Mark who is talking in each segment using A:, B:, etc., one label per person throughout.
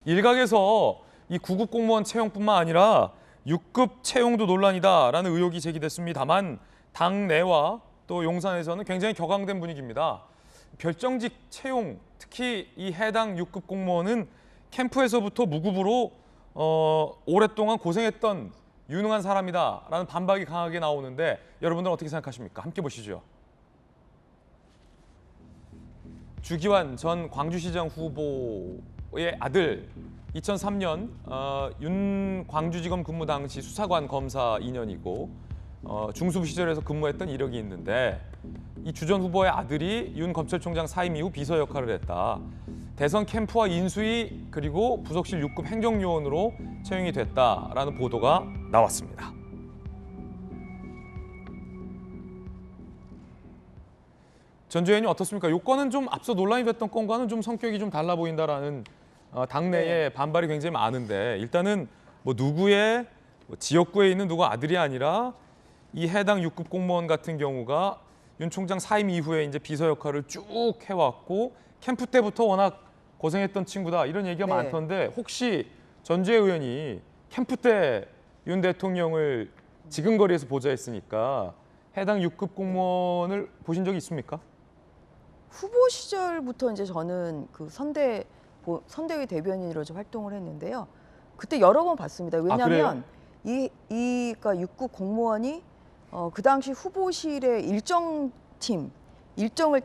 A: 일각에서 이 9급 공무원 채용뿐만 아니라 6급 채용도 논란이다라는 의혹이 제기됐습니다만 당내와 또 용산에서는 굉장히 격앙된 분위기입니다. 별정직 채용, 특히 이 해당 6급 공무원은 캠프에서부터 무급으로 오랫동안 고생했던 유능한 사람이다라는 반박이 강하게 나오는데 여러분들은 어떻게 생각하십니까? 함께 보시죠. 주기환 전 광주시장 후보의 아들, 2003년 윤 광주지검 근무 당시 수사관 검사 2년이고 중수부 시절에서 근무했던 이력이 있는데 이 주 전 후보의 아들이 윤 검찰총장 사임 이후 비서 역할을 했다. 대선 캠프와 인수위 그리고 부속실 6급 행정요원으로 채용이 됐다라는 보도가 나왔습니다. 전주현님 어떻습니까? 요건은 좀 앞서 논란이 됐던 건과는 좀 성격이 좀 달라 보인다라는 당내에 반발이 굉장히 많은데 일단은 뭐 누구의 지역구에 있는 누구 아들이 아니라 이 해당 6급 공무원 같은 경우가 윤 총장 사임 이후에 이제 비서 역할을 쭉 해왔고 캠프 때부터 워낙 고생했던 친구다 이런 얘기가 많던데 혹시 전주혜 의원이 캠프 때 윤 대통령을 지근거리에서 보좌했으니까 해당 6급 공무원을 보신 적이 있습니까?
B: 후보 시절부터 이제 저는 그 선대위 대변인으로 좀 활동을 했는데요. 그때 여러 번 봤습니다. 왜냐하면 그러니까 6급 공무원이 그 당시 후보실의 일정을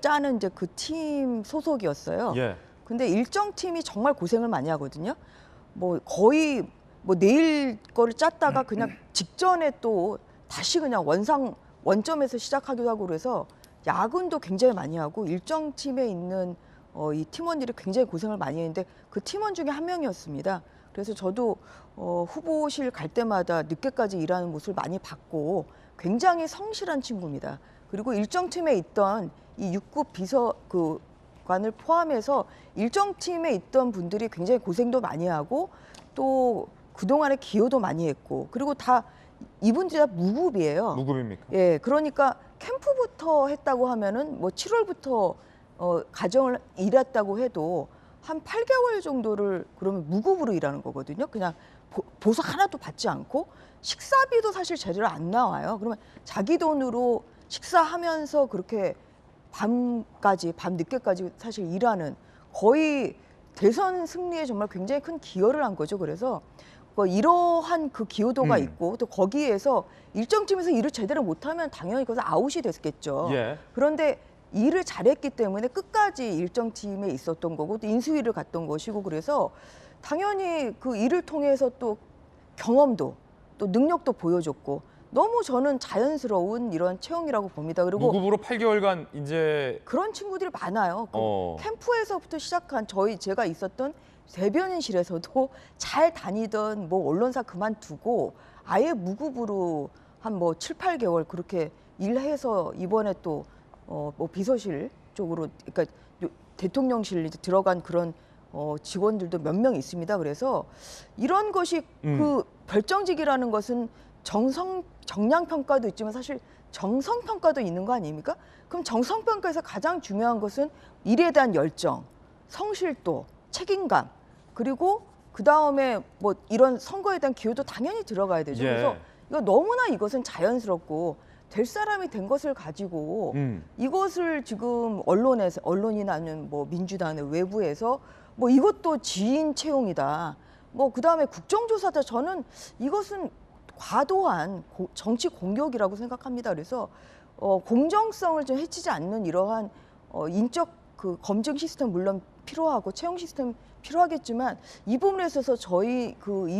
B: 짜는 이제 그 팀 소속이었어요.
A: 예.
B: 근데 일정 팀이 정말 고생을 많이 하거든요. 뭐 거의 뭐 내일 거를 짰다가 그냥 직전에 또 다시 그냥 원점에서 시작하기도 하고 그래서 야근도 굉장히 많이 하고 일정 팀에 있는 이 팀원들이 굉장히 고생을 많이 했는데 그 팀원 중에 한 명이었습니다. 그래서 저도 후보실 갈 때마다 늦게까지 일하는 모습을 많이 봤고 굉장히 성실한 친구입니다. 그리고 일정 팀에 있던 이 6급 비서관을 포함해서 일정 팀에 있던 분들이 굉장히 고생도 많이 하고 또 그동안에 기여도 많이 했고 그리고 다 이분들이 다 무급이에요.
A: 무급입니까?
B: 예, 그러니까 캠프부터 했다고 하면은 뭐 7월부터 가정을 일했다고 해도 한 8개월 정도를 그러면 무급으로 일하는 거거든요. 그냥 보석 하나도 받지 않고 식사비도 사실 제대로 안 나와요. 그러면 자기 돈으로 식사하면서 그렇게 밤 늦게까지 사실 일하는 거의 대선 승리에 정말 굉장히 큰 기여를 한 거죠. 그래서 이러한 그 기여도가 있고 또 거기에서 일정 팀에서 일을 제대로 못하면 당연히 그것은 아웃이 됐겠죠.
A: 예.
B: 그런데 일을 잘했기 때문에 끝까지 일정 팀에 있었던 거고 또 인수위를 갔던 것이고 그래서 당연히 그 일을 통해서 또 경험도 또 능력도 보여줬고 너무 저는 자연스러운 이런 채용이라고 봅니다. 그리고
A: 무급으로 8개월간 이제
B: 그런 친구들이 많아요. 캠프에서부터 시작한 제가 있었던 대변인실에서도 잘 다니던 뭐 언론사 그만두고 아예 무급으로 한 뭐 7, 8개월 그렇게 일해서 이번에 또 뭐 비서실 쪽으로 그러니까 대통령실 이제 들어간 그런 직원들도 몇 명 있습니다. 그래서 이런 것이 그 별정직이라는 것은 정량 평가도 있지만 사실 정성 평가도 있는 거 아닙니까? 그럼 정성 평가에서 가장 중요한 것은 일에 대한 열정, 성실도, 책임감 그리고 그 다음에 뭐 이런 선거에 대한 기여도 당연히 들어가야 되죠. 그래서 이거 너무나 이것은 자연스럽고 될 사람이 된 것을 가지고 이것을 지금 언론이나 아니면 뭐 민주당의 외부에서 뭐 이것도 지인 채용이다. 뭐 그 다음에 국정조사다. 저는 이것은 과도한 정치 공격이라고 생각합니다. 그래서 공정성을 좀 해치지 않는 이러한 인적 그 검증 시스템 물론 필요하고 채용 시스템 필요하겠지만 이 부분에 있어서 이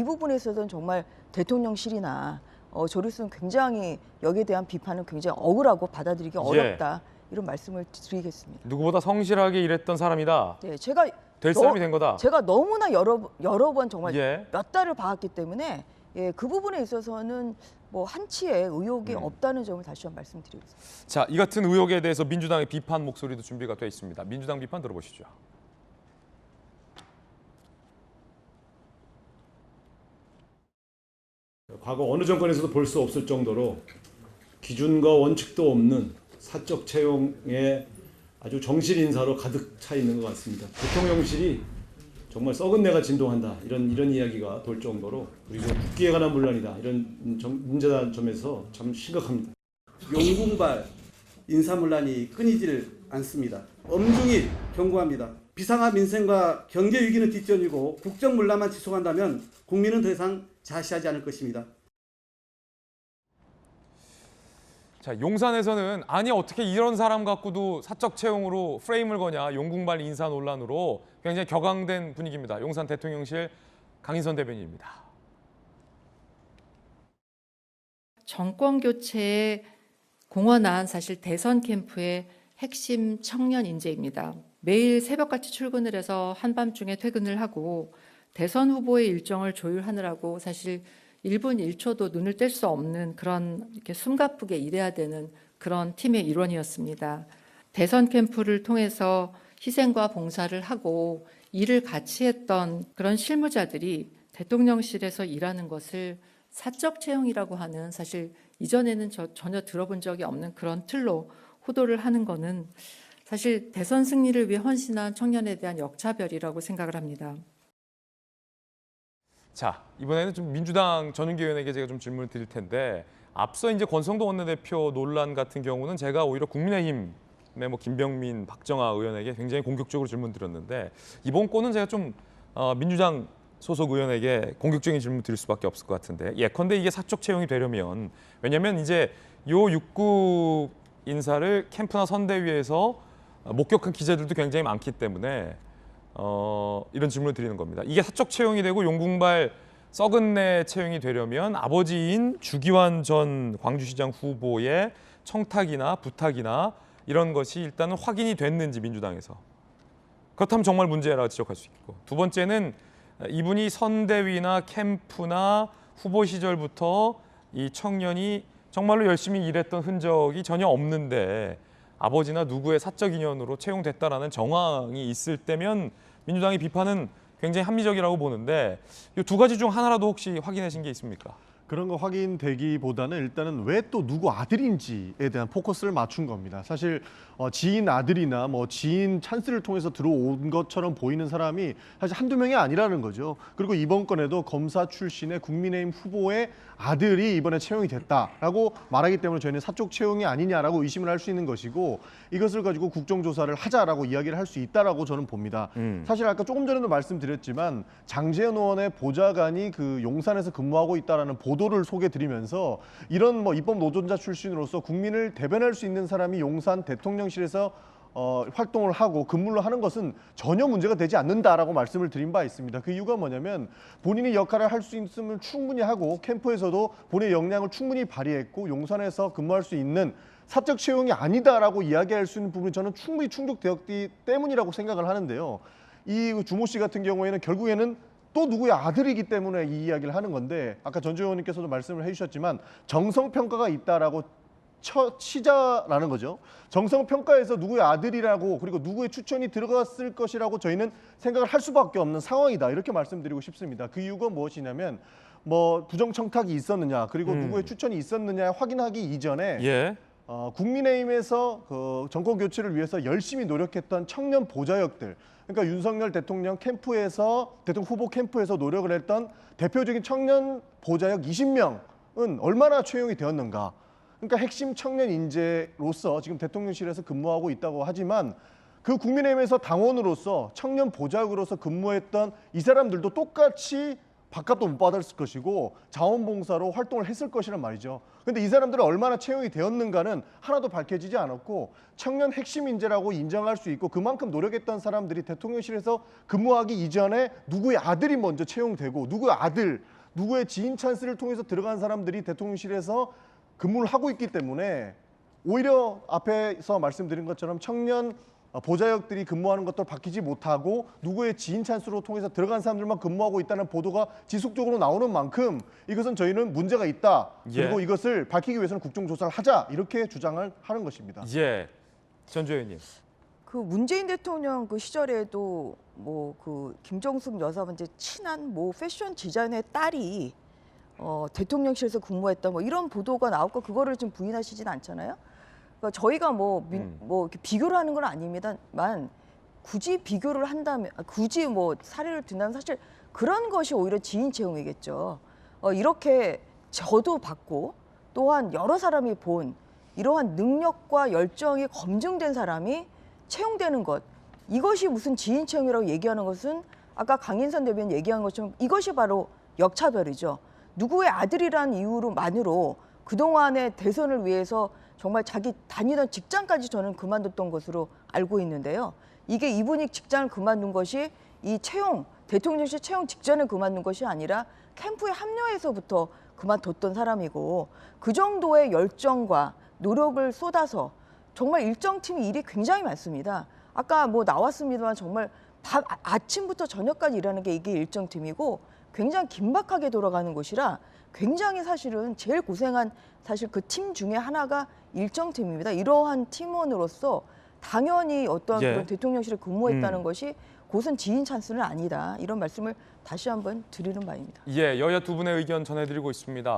B: 부분에 있어서는 정말 대통령실이나 저로서는 굉장히 여기에 대한 비판은 굉장히 억울하고 받아들이기 어렵다 이런 말씀을 드리겠습니다.
A: 누구보다 성실하게 일했던 사람이다.
B: 네, 제가
A: 될 사람이 된 거다.
B: 제가 너무나 여러 번 정말
A: 몇
B: 달을 봐왔기 때문에 그 부분에 있어서는 뭐 한치의 의혹이 없다는 점을 다시 한번 말씀드리겠습니다.
A: 자, 이 같은 의혹에 대해서 민주당의 비판 목소리도 준비가 되어 있습니다. 민주당 비판 들어보시죠.
C: 과거 어느 정권에서도 볼 수 없을 정도로 기준과 원칙도 없는 사적 채용에 아주 정실 인사로 가득 차 있는 것 같습니다. 대통령실이 정말 썩은 내가 진동한다 이런 이야기가 돌 정도로 그리고 국기에 관한 문란이다 이런 문제다 점에서 참 심각합니다.
D: 용궁발 인사문란이 끊이질 않습니다. 엄중히 경고합니다. 비상한 민생과 경제 위기는 뒷전이고 국정문란만 지속한다면 국민은 더 이상 자시하지 않을 것입니다.
A: 자, 용산에서는 아니 어떻게 이런 사람 갖고도 사적 채용으로 프레임을 거냐, 용궁발 인사 논란으로 굉장히 격앙된 분위기입니다. 용산 대통령실 강인선 대변인입니다.
E: 정권 교체에 공헌한 사실 대선 캠프의 핵심 청년 인재입니다. 매일 새벽같이 출근을 해서 한밤중에 퇴근을 하고 대선 후보의 일정을 조율하느라고 사실 1분 1초도 눈을 뗄 수 없는 그런 이렇게 숨가쁘게 일해야 되는 그런 팀의 일원이었습니다. 대선 캠프를 통해서 희생과 봉사를 하고 일을 같이 했던 그런 실무자들이 대통령실에서 일하는 것을 사적 채용이라고 하는 사실 이전에는 전혀 들어본 적이 없는 그런 틀로 호도를 하는 것은 사실 대선 승리를 위해 헌신한 청년에 대한 역차별이라고 생각을 합니다.
A: 자, 이번에는 좀 민주당 전윤기 의원에게 제가 좀 질문을 드릴 텐데 앞서 이제 권성동 원내대표 논란 같은 경우는 제가 오히려 국민의힘의 뭐 김병민, 박정아 의원에게 굉장히 공격적으로 질문 드렸는데 이번 건은 제가 좀 민주당 소속 의원에게 공격적인 질문 드릴 수밖에 없을 것 같은데 예컨대 이게 사적 채용이 되려면 왜냐하면 이제 요 6급 인사를 캠프나 선대위에서 목격한 기자들도 굉장히 많기 때문에 이런 질문을 드리는 겁니다. 이게 사적 채용이 되고 용궁발 썩은 내 채용이 되려면 아버지인 주기환 전 광주시장 후보의 청탁이나 부탁이나 이런 것이 일단은 확인이 됐는지 민주당에서 그렇다면 정말 문제라고 지적할 수 있고 두 번째는 이분이 선대위나 캠프나 후보 시절부터 이 청년이 정말로 열심히 일했던 흔적이 전혀 없는데 아버지나 누구의 사적 인연으로 채용됐다라는 정황이 있을 때면 민주당의 비판은 굉장히 합리적이라고 보는데 이 두 가지 중 하나라도 혹시 확인하신 게 있습니까?
F: 그런 거 확인되기보다는 일단은 왜 또 누구 아들인지에 대한 포커스를 맞춘 겁니다. 사실 지인 아들이나 뭐 지인 찬스를 통해서 들어온 것처럼 보이는 사람이 사실 한두 명이 아니라는 거죠. 그리고 이번 건에도 검사 출신의 국민의힘 후보의 아들이 이번에 채용이 됐다라고 말하기 때문에 저희는 사적 채용이 아니냐라고 의심을 할 수 있는 것이고 이것을 가지고 국정조사를 하자라고 이야기를 할 수 있다라고 저는 봅니다. 사실 아까 조금 전에도 말씀드렸지만 장제원 의원의 보좌관이 그 용산에서 근무하고 있다라는 보도를 소개드리면서 이런 뭐 입법 노동자 출신으로서 국민을 대변할 수 있는 사람이 용산 대통령실에서 활동을 하고 근무를 하는 것은 전혀 문제가 되지 않는다라고 말씀을 드린 바 있습니다. 그 이유가 뭐냐면 본인이 역할을 할 수 있음을 충분히 하고 캠프에서도 본인의 역량을 충분히 발휘했고 용산에서 근무할 수 있는 사적 채용이 아니다라고 이야기할 수 있는 부분이 저는 충분히 충족되었기 때문이라고 생각을 하는데요. 이 주모 씨 같은 경우에는 결국에는 또 누구의 아들이기 때문에 이 이야기를 하는 건데 아까 전주 의원님께서도 말씀을 해주셨지만 정성평가가 있다라고 치자라는 거죠. 정성평가에서 누구의 아들이라고 그리고 누구의 추천이 들어갔을 것이라고 저희는 생각을 할 수밖에 없는 상황이다. 이렇게 말씀드리고 싶습니다. 그 이유가 무엇이냐면 뭐 부정청탁이 있었느냐 그리고 누구의 추천이 있었느냐 확인하기 이전에 국민의힘에서 그 정권 교체를 위해서 열심히 노력했던 청년 보좌역들 그러니까 윤석열 대통령 캠프에서 대통령 후보 캠프에서 노력을 했던 대표적인 청년 보좌역 20명은 얼마나 채용이 되었는가. 그러니까 핵심 청년 인재로서 지금 대통령실에서 근무하고 있다고 하지만 그 국민의힘에서 당원으로서 청년 보좌역으로서 근무했던 이 사람들도 똑같이 밥값도 못 받았을 것이고 자원봉사로 활동을 했을 것이란 말이죠. 그런데 이 사람들은 얼마나 채용이 되었는가는 하나도 밝혀지지 않았고 청년 핵심 인재라고 인정할 수 있고 그만큼 노력했던 사람들이 대통령실에서 근무하기 이전에 누구의 아들이 먼저 채용되고 누구의 아들, 누구의 지인 찬스를 통해서 들어간 사람들이 대통령실에서 근무를 하고 있기 때문에 오히려 앞에서 말씀드린 것처럼 청년 보좌역들이 근무하는 것도 바뀌지 못하고 누구의 지인 찬스로 통해서 들어간 사람들만 근무하고 있다는 보도가 지속적으로 나오는 만큼 이것은 저희는 문제가 있다. 그리고 이것을 밝히기 위해서는 국정조사를 하자 이렇게 주장을 하는 것입니다.
A: 예, 전주 의원님.
B: 그 문재인 대통령 그 시절에도 뭐 그 김정숙 여사분 이제 친한 뭐 패션 디자이너의 딸이 대통령실에서 근무했던 뭐 이런 보도가 나왔고 그거를 좀 부인하시진 않잖아요. 그러니까 저희가 뭐 이렇게 비교를 하는 건 아닙니다만 굳이 비교를 한다면, 굳이 뭐 사례를 든다면 사실 그런 것이 오히려 지인 채용이겠죠. 이렇게 저도 봤고 또한 여러 사람이 본 이러한 능력과 열정이 검증된 사람이 채용되는 것, 이것이 무슨 지인 채용이라고 얘기하는 것은 아까 강인선 대변인 얘기한 것처럼 이것이 바로 역차별이죠. 누구의 아들이란 이유로만으로 그동안의 대선을 위해서 정말 자기 다니던 직장까지 저는 그만뒀던 것으로 알고 있는데요. 이게 이분이 직장을 그만둔 것이 이 채용, 대통령실 채용 직전에 그만둔 것이 아니라 캠프에 합류해서부터 그만뒀던 사람이고 그 정도의 열정과 노력을 쏟아서 정말 일정 팀이 일이 굉장히 많습니다. 아까 뭐 나왔습니다만 정말 아침부터 저녁까지 일하는 게 이게 일정 팀이고 굉장히 긴박하게 돌아가는 곳이라 굉장히 사실은 제일 고생한 사실 그 팀 중에 하나가 일정 팀입니다. 이러한 팀원으로서 당연히 어떤
A: 예.
B: 그런 대통령실에 근무했다는 것이 곧은 지인 찬스는 아니다. 이런 말씀을 다시 한번 드리는 바입니다.
A: 예, 여야 두 분의 의견 전해드리고 있습니다.